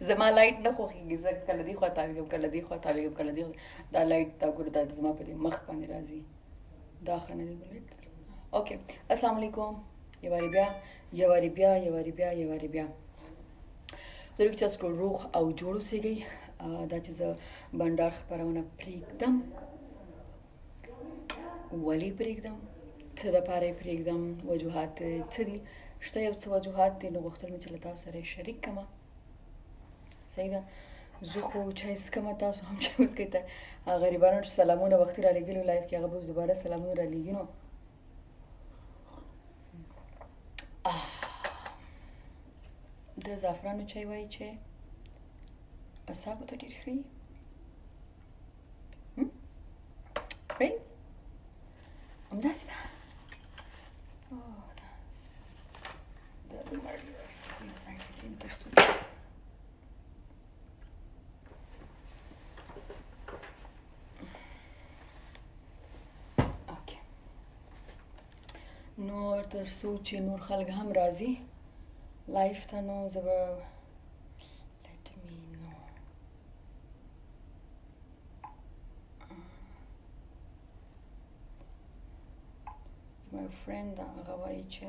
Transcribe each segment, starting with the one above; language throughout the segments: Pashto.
زما لایټ نه خوښیږي، زه کله دې خوا تاویږم کله دې خوا تاویږم کله دې دا لایټ دا ګوره دا زما په دې مخ باندې راځي، دا ښه نه دی لایټ. اوکې، السلام علیکم. یوارې بیا زه چې تاسو ټول روغ او جوړ اوسئ. دا چې زه بنډار خپرونه پرېږدم، ولې پرېږدم، څه دپاره یې پرېږدم، وجوهات څه دي، شته یو څه وجوهات دي، نو غوښتل مې چې له تاسو سره یې شریک کړمه. صحیح ده، زه خو چای څښمه، تاسو هم چای وڅښئ. غریبانو چې سلامونه وختي رالیږلي لایف کې، هغه به اوس دوباره سلامونه رالیږي. نو د زعفرانو چای وایي چې اعصابو ته ډېر ښه وي. همداسې ده. د لمر یو سایډ کې کېږدم تر څو اوکې، نور تر څو چې نور خلک هم راځي لایف ته، نو زه به زما یو فرینډ ده، هغه وایي چې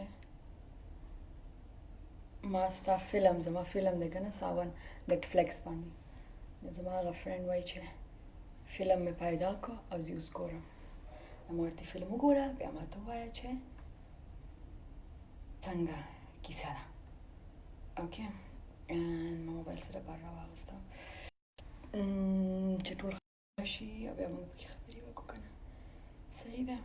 ما ستا فلم، زما فلم دی که نه ساون نټفلکس باندې، زما هغه فرینډ وایي چې فلم مې پیدا کړ او زه اوس ګورم. نو ما ورته فلم وګوره، بیا ما ته ووایه چې څنګه کیسه ده. اوکې، ما موبایل سره بار راواغسته چې ټول راشي او بیا موږ پکې خبرې وکړو که نه. صحیح ده.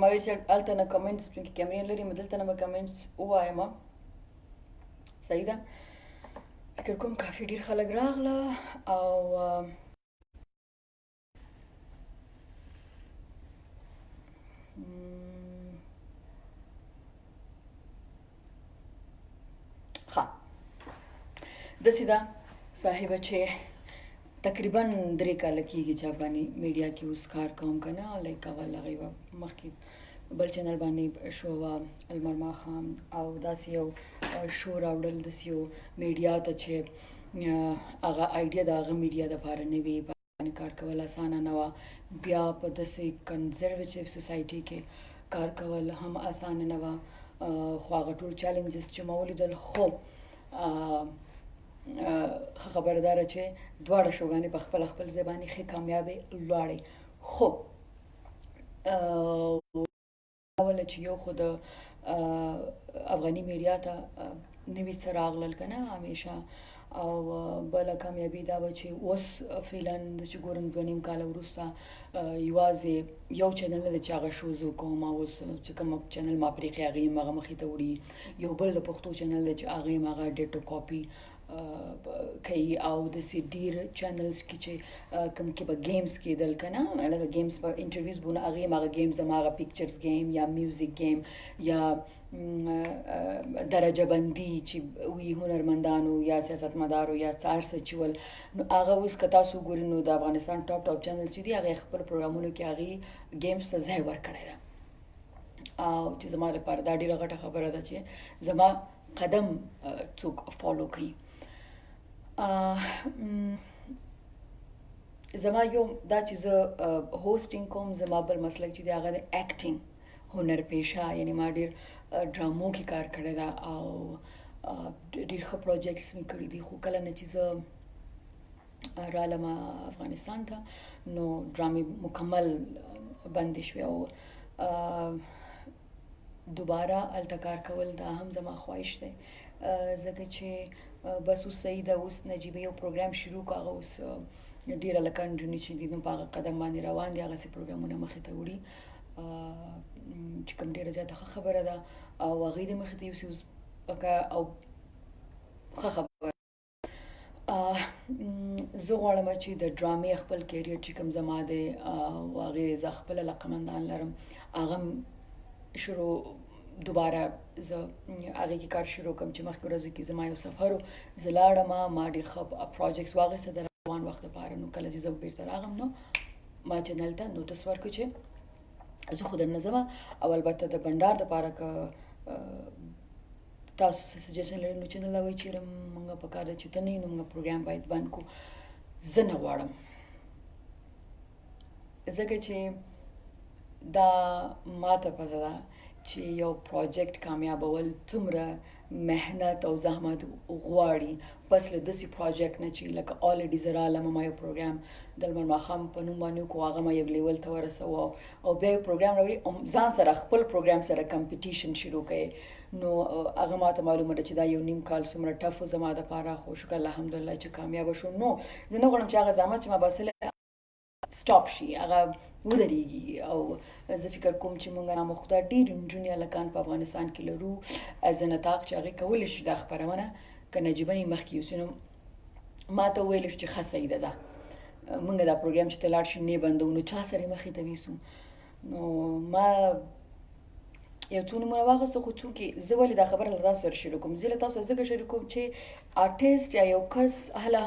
ما ویل چې هلته نه کمنټس، چونکې کیمرې لري، مې دلته نه به کمنټس ووایم. صحیح ده، فکر کوم کافي ډېر خلک راغله او ښه داسې ده صاحبه چې تقریبا 3 کاله کېږي چې افغاني میډیا کې اوس کار کوم که نه. لایک اول هغې به مخکې بل چینل باندې شو وه لمر ماښام، او داسې یو شو راوړل داسې یو میډیا ته چې هغه آیډیا د هغه میډیا دپاره نه وي، باندې کار کول اسانه نه وه. بیا په داسې کنزرویټیو سوسایټي کې کار کول هم اسانه نه وه. خو هغه ټول چیلنجز چې ما ولیدل، خو ښه خبره داره چې دواړه شوګانې په خپل ځای باندې ښې کامیابې لاړې. خو اوله چې یو خو د افغاني میډیا ته نوي څه راغلل که نه همیشه، او بله کامیابي دا به چې اوس فعلا زه چې ګورم 2.5 کاله وروسته یوازې یو چینل نه دی چې هغه شو زه کوم، اوس چې کوم چینل ما پرېښی هغه یې هغه مخې ته وړي. یو بل د پښتو چینل دی چې هغه یې هغه ډیټا کاپي کوي، او داسې ډېر چینلز کې چې کوم کې به گیمز کېدل که نه، لکه گیمز به انټرویوز به هغې هم هغه گیمز هم هغه پیکچرز گیم یا میوزیک گیم یا درجه بندي چې وي هنرمندانو یا سیاستمدارو یا هر څه چې ول، نو هغه اوس که تاسو وګورئ نو د افغانستان ټاپ چینلز چې دي هغې خپل پروګرامونو کې هغې گیمز ته ځای ورکړی ده. او چې زما لپاره دا ډېره غټه خبره ده چې زما قدم څوک فالو کوي. زما یو دا چې زه هوسټینګ کوم، زما بل مسلک چې دی هغه د اکټینګ هنر پیشه، یعنی ما ډېر ډرامو کې کار کړی ده او ډېر ښه پروجیکټس مې کړي دي. خو کله نه چې زه رالم افغانستان ته نو ډرامې مکمل بندې شوې، او دوباره هلته کار کول دا هم زما خواهش دی، ځکه چې بس اوس صحیح ده. اوس نجیبه یو پروګرام شروع کړ، هغه اوس ډېره لکه نجونې چې دي نو په هغه قدم باندې روان دي، هغسې پروګرامونه مخې ته وړي چې کوم ډېره زیاته ښه خبره ده، او هغوی د مخې ته یوسي اوس او ښه خبره. زه غواړم چې د ډرامې خپل کیریر چې کوم زما دی او هغې زه خپله لقمندان لرم، هغه شروع دوباره زه هغې کې کار شروع کړم چې مخکې ورځو کې زما یو سفر و، زه لاړم، ما ډېر ښه پروجیکټس واخیسته د روان وخت لپاره. نو کله چې زه بیرته راغلم نو ما چینل ته نوټس ورکړ چې زه خو درنه ځم، او البته د بنډار دپاره که تاسو څه سجیشن لرئ نو چینل ته وایي چېرې موږ په کار ده چې ته نه یې نو موږ پروګرام باید بند کړو. زه نه غواړم، ځکه چې دا ماته پته ده چې یو پروجیکټ کامیابول څومره محنت او زحمت غواړي. بس له داسې پروجیکټ نه چې لکه الریډي زه رالم، ما یو پروګرام د لمر ماښام په نوم باندې وکړو، هغه ما یو لیول ته ورسوه، او بیا یو پروګرام راوړي ځان سره خپل پروګرام سره کمپټیشن شروع کړي. نو هغه ماته معلومه ده چې دا یو نیم کال څومره ټف و زما دپاره، خو شکر الحمدلله چې کامیابه شو. نو زه نه غواړم چې هغه زحمت چې ما باسلی سټاپ شي، هغه ودرېږي. او زه فکر کوم چې موږ نامخدا ډېر نجونې هلکان په افغانستان کې لرو از نطاق چې هغې کولی شي دا خپرونه که نجیبه یې مخکې یوسي. نو ما ته وویل چې ښه صحیح ده، ځه موږ دا پروګرام چې ته لاړ شي نه بندوو. نو چا سره یې مخې ته ویسو؟ نو ما یو څو نومونه واخیستو، خو چونکې زه ولې دا خبره له تاسو سره شریک کوم؟ زه له تاسو سره ځکه شریک کوم چې آرټیسټ یا یو کس هله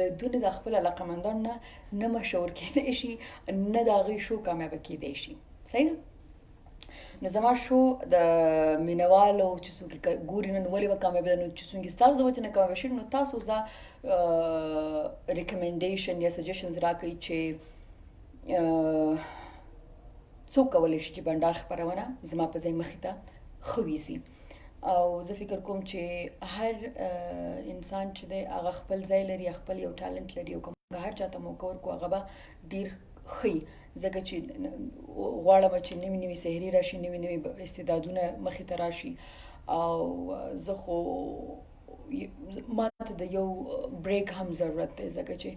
بدون د خپل علاقمندانو نه مشهور کېدی شي، نه د هغې شو کامیابه کېدی شي. صحیح ده؟ نو زما شو د مینوالو چې څوک ګوري نن ولې به کامیابه ده، نو چې څوک ستاسو د وجې نه کامیابه شي، نو تاسو دا ریکمنډیشن یا سجیشنز راکوئ چې څوک کولی شي چې بنډار خپرونه زما په ځای مخې ته ښه ویسي. او زه فکر کوم چې هر انسان چې دی هغه خپل ځای لري، خپل یو ټالنټ لري، او که موږ هر چا ته موقع ورکړو هغه به ډېر ښه. ځکه چې غواړم چې نوي نوي سحري راشي، نوي نوي استعدادونه مخې ته راشي. او زه خو ماته د یو بریک هم ضرورت دی، ځکه چې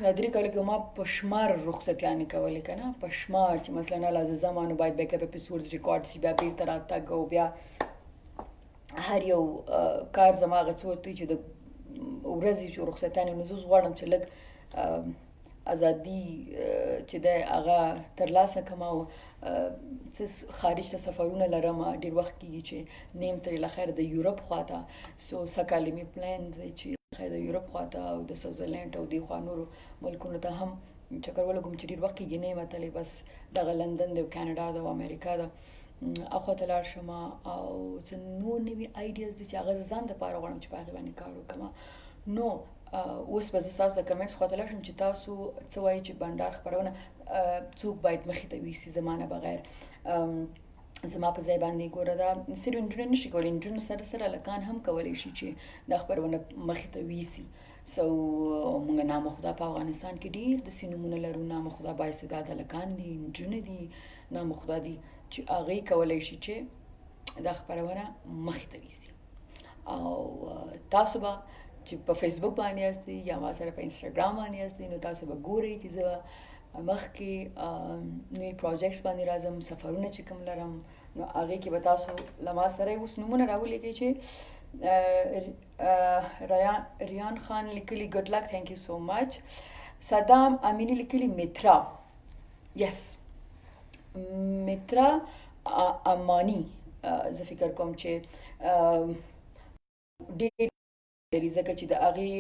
دا 3 کاله کې ما په شمار رخصتیانې کولې که نه، په شمار چې مثلا لازم زمانو باید بیک اپ اپیسودز ریکارډ شي، بیا بیرته راتګ، او بیا هر یو کار زما هغه څه ورته چې د ورځې چې رخصتیانې، نو زه غواړم چې لږ ازادي چې دی هغه ترلاسه کړم، او خارج ته سفرونه لرم. ډېر وخت کېږي چې نیم ترې له خیره د یورپ خواته سکالې مې پلان دی چې د یورپ خواته او د سویزرلینډ او دې خوا نورو ملکونو ته هم چکر ولګوم، چې ډېر وخت کېږي نه یم تللی، بس دغه لندن دی او کاناډا ده او امریکا ده، اخوا ته لاړ شم. او څه نور نوي آیډیاز دي چې هغه زه ځان دپاره غواړم چې په هغې باندې کار وکړم. نو اوس به زه ستاسو د کمنټس خواته لاړ شم چې تاسو څه وایي چې بنډار خپرونه څوک باید مخې ته ویسي زما نه بغیر. زما په ځای باندې ګوره دا صرف نجونې نشي کولی، نجونو سره سره هلکان هم کولی شي چې دا خپرونه مخې ته ویسي. سو موږ نامخدا په افغانستان کې ډېر داسې نومونه لرو، نامخدا بااستعداده هلکان دي، نجونې دي، نامخدا دي چې هغې کولی شي چې دا خپرونه مخې ته ویسي. او تاسو به چې په فیسبوک باندې یاستئ یا ما سره په انسټاګرام باندې یاستئ، نو تاسو به ګورئ چې زه مخکې نوي پروجیکټس باندې راځم، سفرونه چې کوم لرم، نو هغې کې به تاسو له ما سره اوس نومونه راولیکئ چې ریان خان لیکلي ګډ لک، تھینک یو سو مچ. صدام امینی لیکلي میترا، یس میترا امانی. زه فکر کوم چې ډېر لري، ځکه چې د هغې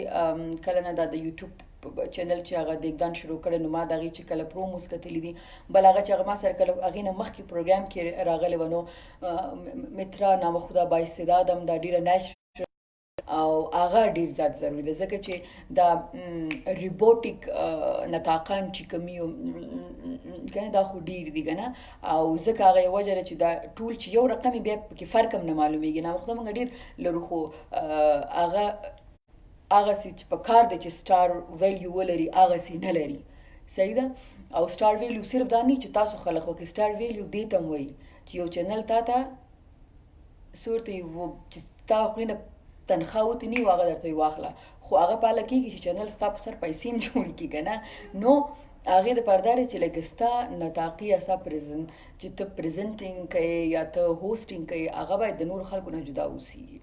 کله نه دا د یوټیوب چینل چې هغه دیګدان شروع کړی، نو ما د هغې چې کله پروموز کتلي دي، بل هغه چې هغه ما سره کله هغې نه مخکې پروګرام کې راغلی وه، نو مترا نامخدا بااستعداده هم دا ډېره نیچرل او هغه ډېر زیات ضروري ده، ځکه چې دا ریبوټیک نطاقان چې کوم یو که نه دا خو ډېر دي که نه، او ځکه هغه یوه وجه ده چې دا ټول چې یو رقم بیا پکې فرق هم نه معلومېږي. نامخدا موږ ډېر لرو، خو هغه هغسې چې په کار دی چې سټار ویلیو ولري هغسې نه لري. صحیح ده؟ او سټار ویلیو صرف دا نه چې تاسو خلق وکړي، سټار ویلیو دې ته هم وایي چې یو چینل تا ته څه ورته چې ستا خولې نه تنخواه وتني او هغه درته واخله، خو هغه په هله کېږي چې چینل ستا په سر پیسې هم جوړې کړي که نه. نو هغې دپاره دا دی چې لکه ستا نطاقي یا ستا چې ته پرزنټینګ کوې یا ته هوسټینګ کوې، هغه باید د نورو خلکو نه جدا اوسېږي.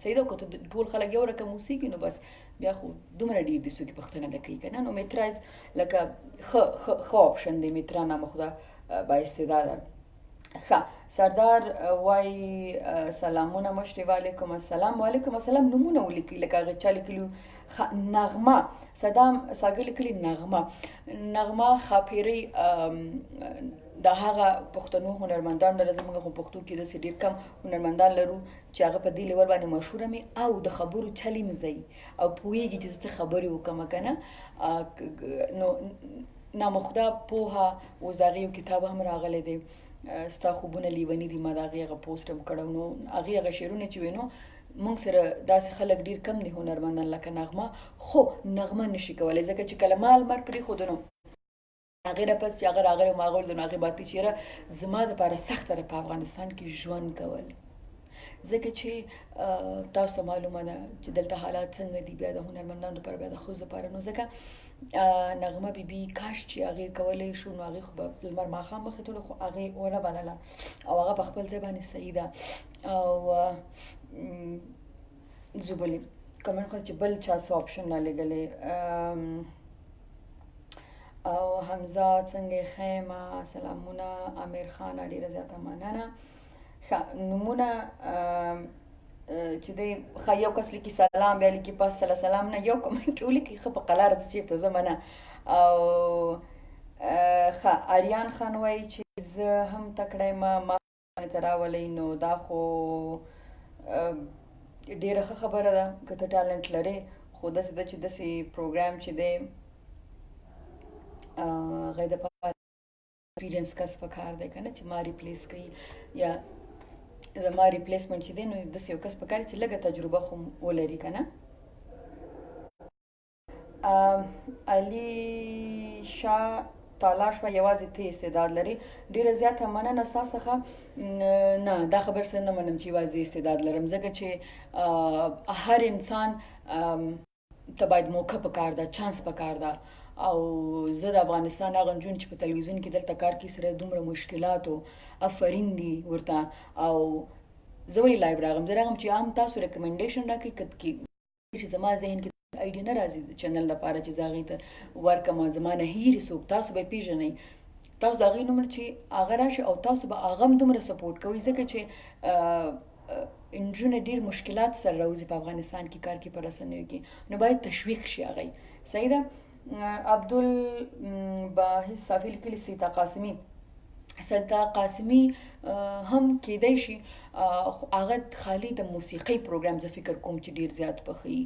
صحیح ده؟ که ته ټول خلک یو رقم اوسېږي نو بس بیا خو دومره ډېر دي څوک یې پوښتنه نه کوي که نه. نو میترا لکه ښه آپشن دی، میترا نامخدا بااستعداده. ښه سردار وایي سلامونه مشري وعلیکم السلام. وعلیکم السلام. نومونه ولیکئ لکه هغه چا لیکلي نغمه صدام ساګر لیکلي نغمه خاپیري د هغه پښتنو هنرمندان لره زموږ په پښتو کې داسې ډېر کم هنرمندان لرو چې هغه په دې لیول باندې مشهوره مې او د خبرو چل یې مزدهي او پوهېږي چې زه څه خبرې وکړمه که نه نو نامخده پوهه اوس د هغې یو کتاب هم راغلی دی ستا خوبونه لیوني دي ما د هغې هغه پوسټ هم کړی نو هغې هغه شعرونه چې وي نو موږ سره داسې خلک ډېر کم دي هنرمندان لکه نغمه خو نغمه نشي کولی ځکه چې کله ما لمر پرېښودو نو هغې نه پس چې هغه راغلی ما هغه ولیدل نو هغې باتي چې یاره زما دپاره سخته ده په افغانستان کې ژوند کول ځکه چې تاسو ته معلومه ده چې دلته حالات څنګه دي بیا د هنرمندانو لپاره بیا د ښځو لپاره نو ځکه نغمه بیبي کاش چې هغې کولی شو نو هغې خو به لمر ماښام وختلو خو هغې ونه بلله او هغه په خپل ځای باندې صحیح ده او زوبلې کمنټ کړه چې بل چا څه آپشن رالیږلی او حمزه څنګه خیمه سلامونه امیر خان ډیره زیاته مننه نومونه چې دی یو کس لیکي سلام بیا لیکي پس سلام نه یو کمنټ ولیکي ښه په قلاره زه چېرته ځمه نه او اریان خان وایي چې زه هم تکړه یم ما ته راولئ نو دا خو ډېره ښه خبره ده که ته ټالنټ لرې خو داسې ده چې داسې پروګرام چې دی هغې دپاره ایکسپیرینس کس پکار دی که نه چې ما ریپلیس کوي یا زما ریپلیسمنټ چې دی نو داسې یو کس پکار چې لږه تجربه خو ولري که نه علي شاه تالا شوه یوازې ته استعداد لري ډېره زیاته مننه ستا څخه نه دا خبر سره نه منم چې یوازې استعداد لرم ځکه چې هر انسان ته باید موقع پکار ده چانس پکار ده او زه د افغانستان هغه نجونې چې په تلویزیون کې دلته کار کوي سره دومره مشکلاتو افرین دي ورته او زه ولې لایو راغم زه راغم چې عام تاسو ریکمنډیشن راکړئ چې زما ذهن کې آیډیا نه راځي د چینل لپاره چې زه هغې ته ورکړم زما نه هیرې څوک تاسو به یې پېژنئ تاسو د هغې نومره چې هغه راشي او تاسو به هغه هم دومره سپورټ کوئ ځکه چې نجونې ډېر مشکلات سره راوځي په افغانستان کې کار کوي په رسنیو کې نو باید تشویق شي هغې صحیح ده عبدالباحث صافي لیکلي سیتا قاسمي هم کېدی شي هغه خالي د موسیقۍ پروګرام زه فکر کوم چې ډېر زیات پخوي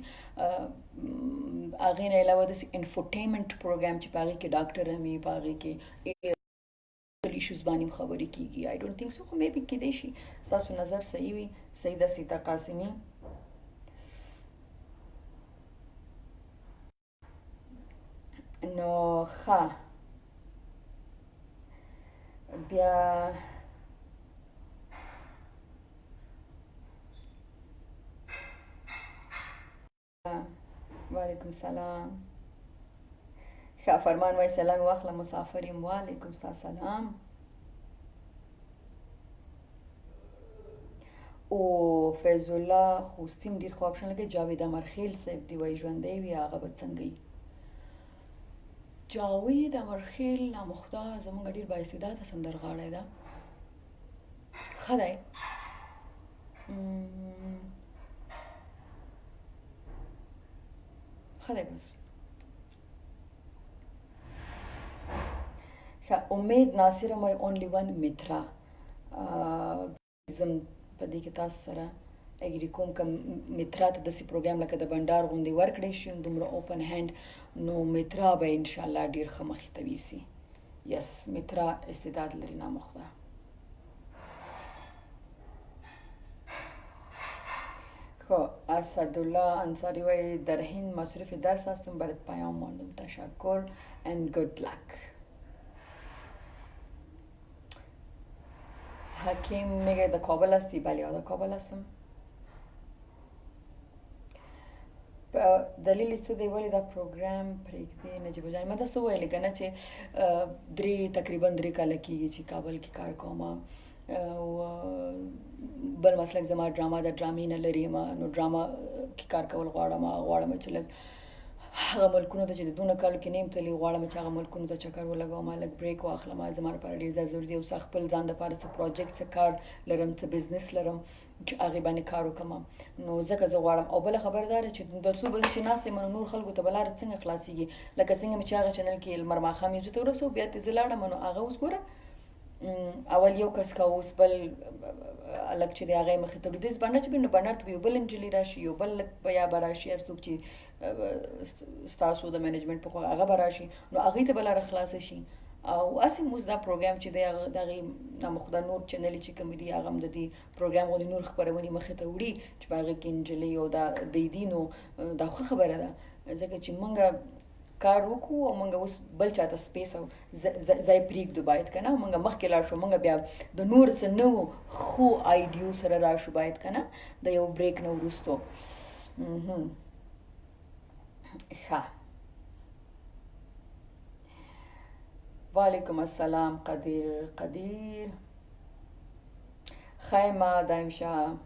هغې نه علاوه داسې انفوټینمنټ پروګرام چې په هغې کې ډاکټر هم وي په هغې کې ایشوز باندې هم خبرې کېږي آی ډونټ تھنک سو خو مې بي کېدی شي ستاسو نظر صحیح وي صحیح ده سیتا قاسمي نو ښه بیا وعلیکم سلام ښه فرمان وایي سلام واخله مسافر یم وعلیکم سلام او فیض الله خوستیم ډېر ښه آپشن لګوي جاوید امرخیل صاحب دی وایي ژوندی وي هغه به څنګه وي جاوید امرخیل نامخته زموږ ډېر بااستعداده سندرغاړی ده ښه دی ښه دی بس ښه امید ناصر مای اونلی ون مترا زم په دې کې تاسو سره اګري کوم که مترا ته داسې پروګرام لکه د بنډار غوندې ورکړی شي دومره اوپن هینډ نو مترا به انشاءالله ډېر ښه مخې ته ویسي یس مترا استعداد لري نامخته خب اسدالله انصاری وای در هند مصروف درس هستم برات پیام ماندم تشکر and good luck حکیم میگه در کابل هستی بله در کابل هستم دلیل څه دی ولې دا پروګرام پرېږدي نجیب جان ما تاسو ویلې که نه چې تقریبا 3 کاله کېږي چې کابل کې کار کوم او بل مسلک زما ډراما د ډرامې نه لرې یم نو ډراما کې کار کول غواړم چې لږ هغه ملکونو ته چې د دونه کالو کې نیم تللی غواړم چې هغه ملکونو ته چکر ولګوم لږ بریک واخلم زما لپاره ډېر زیات ضروري دی او خپل ځان لپاره څه پروجیکټ څه کار لرم څه بزنس لرم چې هغې باندې کار وکړم نو ځکه زه غواړم او بله خبره دا ده چې تر څو به زه چې ناست یم نو نور خلکو ته به لاره څنګه خلاصېږي لکه څنګه مې چې هغه چینل کې لمر ماښام یو ځای ته ورسو بیا ترې زه لاړم نو هغه اوس ګوره اول یو کس کا اوس بل هلک چې دی هغه یې مخې ته وړي داسې بنډه چې وي نو بنډار ته به یو بل نجلۍ راشي یو بل بیا به راشي هر څوک چې ستاسو د مینجمنټ په خوا هغه به راشي نو هغوی ته به لاره خلاصه شي او هسې اوس دا پروګرام چې دی هغه د هغې نامخدا نور چینلې چې کومې دي هغه هم د دې پروګرام غوندې نور خپرونې مخې ته وړي چې په هغې کې نجلۍ او دا دی نو دا ښه خبره ده ځکه چې موږ کار وکړو او موږ اوس بل چاته سپیس او ځای پرېږدو باید که نه موږ مخکې لاړ شو موږ بیا د نور څه نوو ښو آیډیو سره راشو باید که نه د یو بریک نه وروستو ښه وعلیکم السلام قدیر خیمه دایم شاه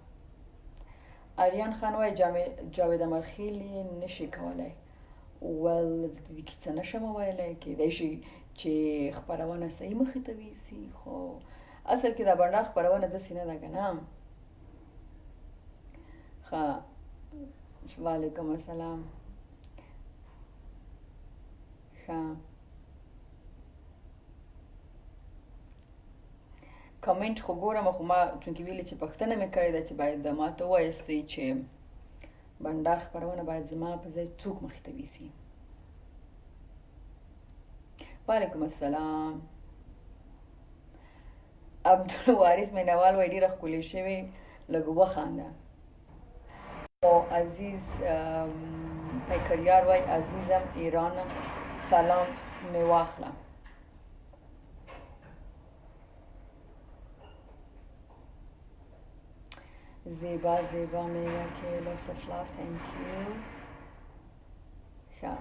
آریان خان وایي جاوید امرخیلی نشي کولی ول د دې کې څه نشم ویلی کیدای شي چې خپرونه صحیح مخې ته ویسي خو اصل کې دا بنډار خپرونه داسې نه ده که نه ښه وعلیکم السلام ښه کمنټ خو ګورم خو ما چونکې ویلې چې پوښتنه مې کړې ده چې باید ما ته ووایستئ چې بنډار خپرونه باید زما په ځای څوک مخې ته ویسي وعلیکم السلام عبدالوارث مینوال وایي ډېره ښکلې شوې لږ وخانده او عزیز پیکریار وایي عزیزم ایران سلام مې واخله زیبا میگه که lots of love thank you ښه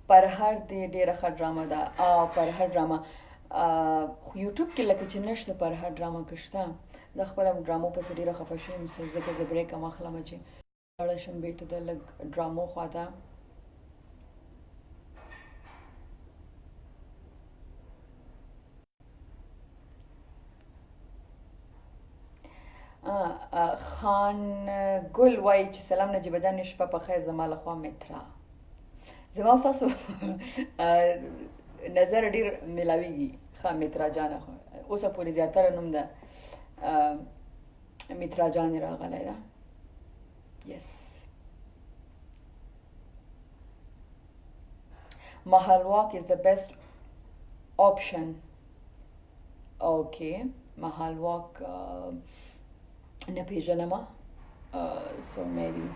پرهر دې ډېره ښه ډرامه ده پرهر ډرامه خو یوټیوب کې لکه چې نشته پرهر ډرامه که شته زه خپله ډرامو پسې ډېره خفه شوې یم ځکه زه بریک هم اخلم چې لاړه شم بېرته د لږ ډرامو خواته خان ګل وایي چې سلام نجیبه جان شپه په خیر زما لخوا مترا زما او ستاسو نظر ډېر میلاویږي ښه مترا جانه اوسه پورې زیاتره نوم د مترا جانې راغلی ده یس محل واک is the best option okay محل واک نه پیژنم so maybe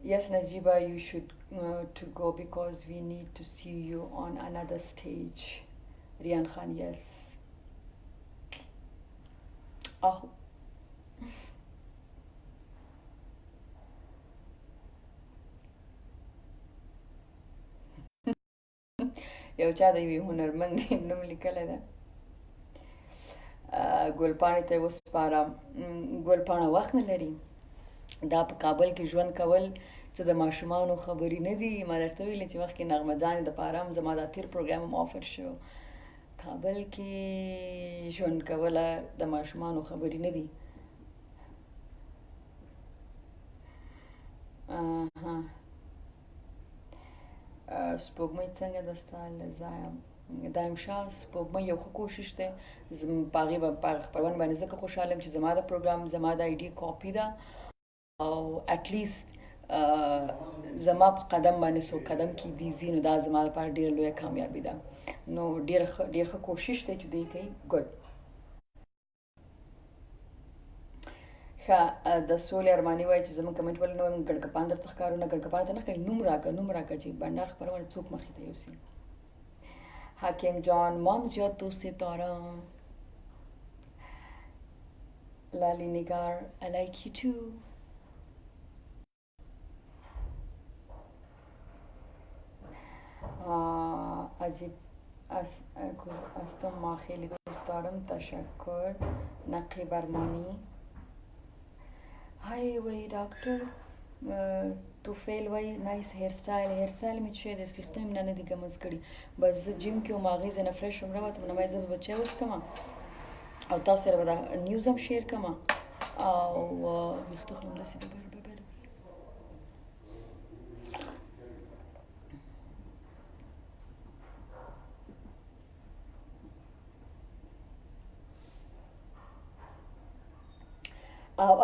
Yes, Najiba, you should to go because we need to see you on another stage. Rian Khan, yes. Oh. یو چا د یوې هنرمندې نوم لیکلی ده ګلپاڼې ته یې وسپارم ګلپاڼه وخت نه لري دا په کابل کې ژوند کول څه د ماشومانو خبرې نه دي ما درته ویلې چې مخکې نغمه جانې دپاره هم زما دا تېر پروګرام هم آفر شو کابل کې ژوند کوله د ماشومانو خبرې نه دي سپوږمۍ څنګه ده ستا له ځایه دایم شاه سپوږمۍ یو ښه کوشش دی په هغې په خپرونه باندې ځکه خوشحاله یم چې زما د پروګرام زما د آیډي کاپي ده او اټلیست زما په قدم باندې څوک قدم کیږدي ځي نو دا زما لپاره ډېره لویه کامیابي ده نو ډېر ښه کوشش دی چې دوی کوي ګډ ښه د سولې ارماني وایي چې زموږ کمنټ ولې نه وایم ګډکپان درته ښکارو نه ګډکپان ته نه ښکاري نوم راکړه چې بنډار خپرونه څوک مخې ته یوسي حکیم جان ما هم زیات دوستت دارم لالی نگار I like you too عجیب از تو ما خیلی دوست دارم. تشکر. نقیب ارمانی. های وی دکتر توفیل وی نایس هیر می چه دست فیختم نه دیگه مزکړي بس جیم کې او ماغیز نه فرش عمره وته نه مایزه بچي وس کما او تاسو سره به نیوز هم شیر کما او ویختو خلم داسې به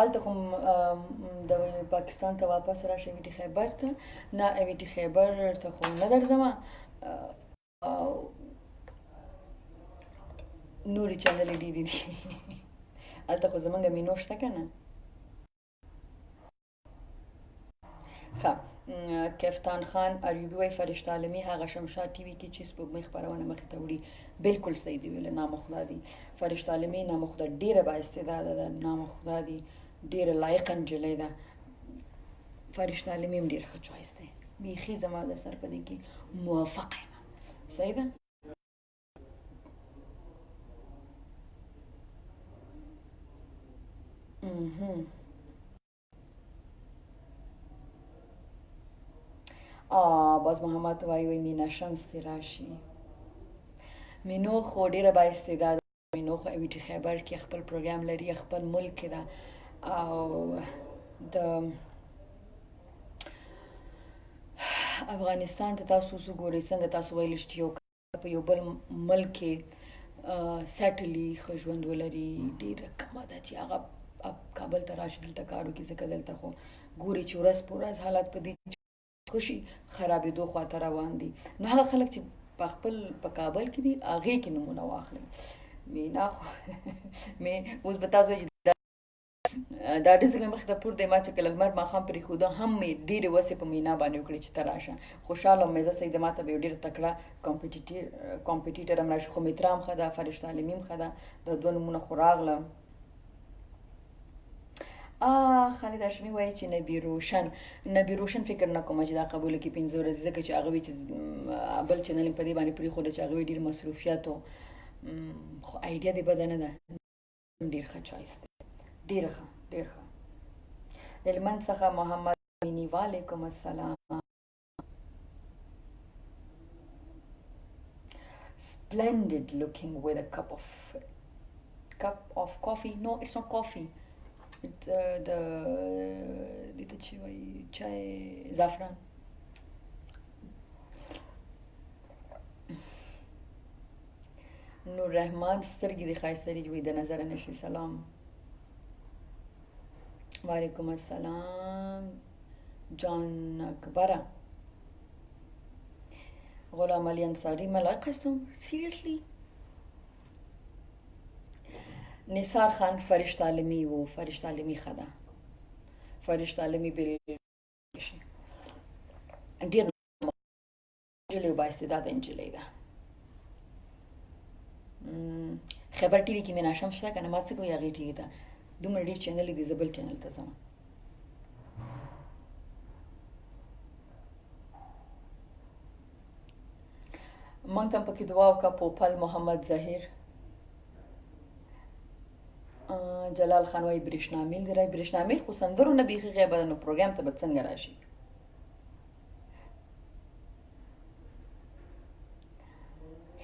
الته خو د پاکستان ته واپس راشه ویټي خیبر ته نه ویټي خیبر ته خو نه درځم نوري چینل دي الته خو زمونږ مینو شته کنه. ښه کفتان خان ایوبی وای فرشته عالمي هغه شمشاد ټي وي کې چې سپوږمۍ خبرونه مخې ته وړي بالکل صحیح دی ویل. نامخدا دي فرشته عالمي نامخدا ډیره با استعداد ده نامخدا دي ډیره لایق نجلۍ ده. فرشته عالمي هم ډیره ښه چوایس دی بیخي زما د سر په دې کې موافقه یم. صحیح ده. باز محمد وای مینا شمس دی راشي. مینو خو ډیره با استعداد. مینو خو ویټي خیبر کې خپل پروګرام لري خپل ملک ده او د افغانستان ته تاسو وګورئ څنګه تاسو ویل چې یو په یو بل ملک کې سیټلی خو ژوند ولري ډیره کمه ده چې هغه کابل ته راشي دلته کارو کې ځکه دلته خو ګوري چې ورځ په ورځ حالات په دې خوشي خرابېدو خواته روان دي. نو هغه خلک چې په خپل په کابل کې دي هغې کې نمونه واخلئ. مینا خو مې اوس به تاسو وایئ چې دا ډېر مخې ته پورته ما چې کله لمر ماښام پرېښوده هم مې ډېرې وسې په مینا باندې وکړې چې ته راشه. خوشحاله وم زه سیده ما ته به یو ډېره تکړه کمپیټیټر هم راشي. خو مترا هم ښه ده فرشته عالمي هم ښه ده د دوه نومونه خو راغله. خالد هاشمي وایي چې نبي روشن فکر نه کوم چې دا قبوله کې 15 ورځې ځکه چې هغه وی چې بل چینل په دې باندې پرېښوده چې هغه ډېر مصروفیات خو آیډیا دې بده نه ده. ډېر ښه چوایس دی ډېر ښه ډېر ښه. هلمند څخه محمد امینی وعلیکم السلام. Splendid looking with a cup of coffee. No, it's not coffee. It's the chai zafran. نور رحمان سترګې دې ښایسته دي وایي د نظره نشي. سلام وعلیکم السلام. جان اکبره غلام علی انصاری ملائک هستم. سیریسلی نثار خان فرشته عالمي و فرشته عالمي خدا فرشته عالمي بل ډیر انجلې با استعداد انجلې ده. خبر ټي وي کې مې ناشم شته کنه ما څه کوي هغه ټي وي ته دومره ډیر چینل دي زبل چینل ته ځم. مونږ ته پکې دعا وکړه پوپل محمد ظاهر. جلال خان وای برېښنامیل دی. برېښنامیل خو سندرو نه بیخي غیبه ده نو پروګرام ته به څنګه راشي.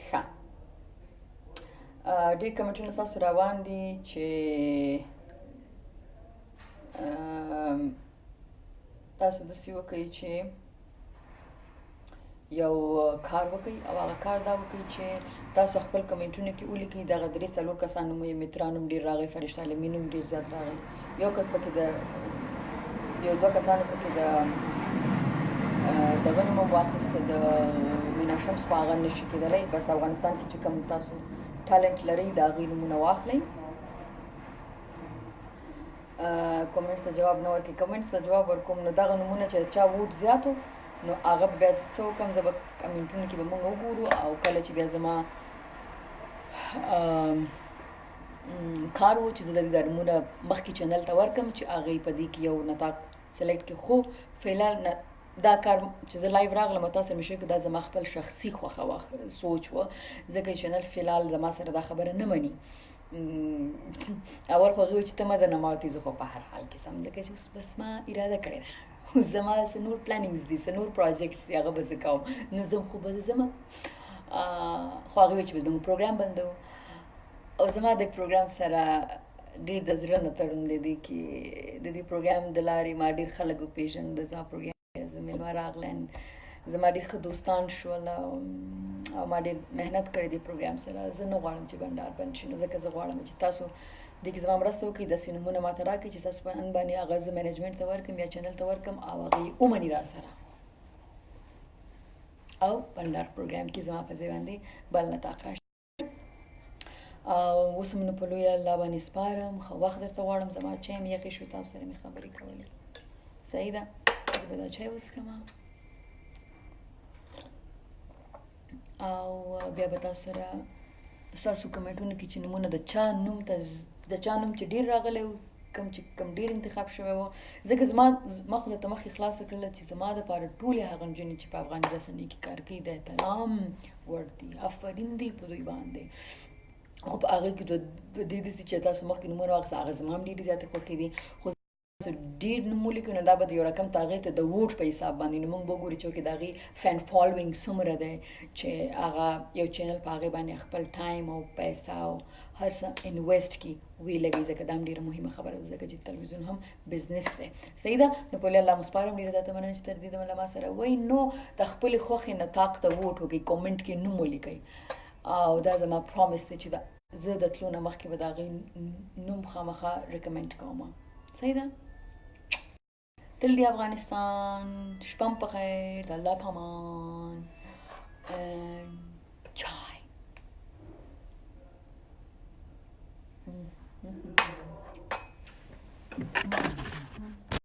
ښه ډېر کمنټونه ستاسو روان دي چې تاسو داسې وکړئ چې یو کار وکړئ او هغه کار دا وکړئ چې تاسو خپل کمنټونه کې ولیکئ. دغه 3-4 کسان نوم یې مترا نوم ډېر راغی فرشته عالمي نوم ډېر زیات راغی. یو کس پکې د یو دوه کسانو پکې دغه نوم هم واخیسته د مینا شمس خو هغه نشي کېدلی. بس افغانستان کې چې کوم تاسو ټالنټ لرئ د هغې نومونه واخلئ. کومنټس ته جواب نه ورکړئ. کومنټس ته جواب ورکوم نو دغه نومونه چې چا ووټ زیات نو هغه بیا څه وکړم زه به کمنټونو کې به موږ وګورو او کله چې بیا زما کار و چې زه د دې نومونه مخکې چینل ته ورکړم چې هغې په دې کې یو نطاق سلیکټ کړي. خو فعلحال دا کار چې زه لایو راغلم او تاسو سره مې شریک کړ، دا زما خپل شخصي خوښه وه، سوچ وه، ځکه چې چینل فلحال زما سره دا خبره نه مني. اول خو هغې وایي چې ته مه ځه، نه ما ورته زه خو په هر حال کې سم، ځکه چې اوس بس ما اراده کړې ده، اوس زما څه نور پلانینګز دي، څه نور پروجیکټس دي، هغه به زه کوم، نو ځم خو به زه ځمه. خو هغې وایي چې زموږ پروګرام بندوو، او زما د پروګرام سره ډېر د زړه نه تړون دی کې د دې پروګرام د لارې ما ډېر خلک وپېژندل، زما پروګرام زه مېلمه راغلن، زما ډېر ښه دوستان شول، او ما ډېر محنت کړی دی پروګرام سره. زه نه غواړم چې بنډار بند شي، نو ځکه زه غواړم چې تاسو دې کې زما مرسته وکړئ، داسې نومونه ماته راکړئ چې ستاسو په ان باندې هغه زه مینجمنټ ته ورکړم یا چینل ته ورکړم او هغه یې ومني را سره، او بنډار پروګرام کې زما په ځای باندې بل نطاق راشي. او اوس هم نو په لویه الله باندې سپارم، ښه وخت درته غواړم، زما چای مې یخې شوې، تاسو سره مې خبرې کولې، صحیح ده. زه به دا چای وڅښم او بیا به تاسو سره ستاسو کمنټونو کې چې نومونه د چا نوم چې ډېر راغلی و، کوم ډېر انتخاب شوی و، ځکه ما خو درته مخکې خلاصه کړله چې زما دپاره ټولې هغه نجونې چې په افغاني رسنۍ کې کار کوي د احترام وړ دي، آفرین دی په دوی باندې. خو په هغې کې دې داسې چې تاسو مخکې نومونه واخیسته، هغه زما هم ډېرې زیاتې خوښې دي، خو ډېر نوم ولیکو نو دا به د یو رقم ته هغې ته د ووټ په حساب باندې، نو موږ به وګورو چې د هغې فین فالوینګ څومره دی، چې هغه یو چینل په هغې باندې خپل ټایم او پیسه او هر څه انویسټ کړي ویې لګوي، ځکه دا هم ډېره مهمه خبره ده، ځکه چې تلویزیون هم بزنس دی، صحیح ده. نو په الله مو سپارم، ډېره زیاته مننه چې تر دې دمه له ما سره وئ. نو د خپلې خوښې نطاق ته ووټ وکړئ، کومنټ کې نوم ولیکئ، او دا زما پرومیس دی چې زه د تلو نه مخکې به د هغې نوم خامخا ریکمنډ کوم، صحیح ده. تل دی افغانستان، شپه په خیر، د الله په امان، چای.